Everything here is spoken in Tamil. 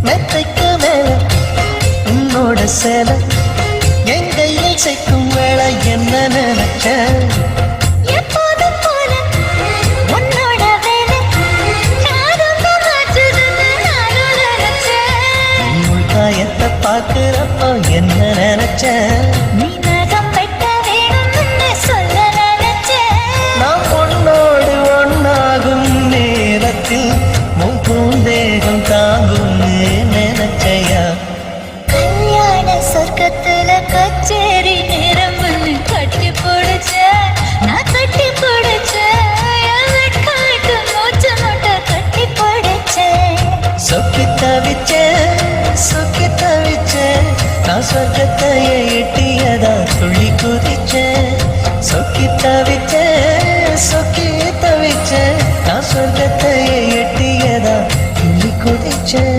மெத்தைக்கு மேல உன்னோட சேலை என் கையில் சேர்க்கும் வேலை என்ன நினைச்ச எப்போதும் போல உன்னோட வேலை யாரும் மாற்றுதுன்னு நானும் நினைச்சேன். உன் காயத்தை பார்க்கிறப்போ என்ன நினைச்ச நீ நகம் வெட்ட வேணும்னு சொல்ல நினைச்சேன். நாம் உன்னோடு ஒன்னாகும் நேரத்தில் உன் பூந்தேகம் தாங்கும்னு நினைச்சையா கல்யாண சொர்க்கத்துல கச்சேரி நேரம்னு கட்டி போடுச்ச நான் கட்டி போடுச்சேன். காட்டு மூச்சு முட்டை கட்டி போடுச்சேன். சொக்கி தவிச்சேன் நான் சொர்க்கத்தையே எட்டியதா துள்ளி குதிச்சேன் சொக்கி தவிச்சேன் நான் சொர்க்கத்தையே எட்டியதா துள்ளி குதிச்சேன்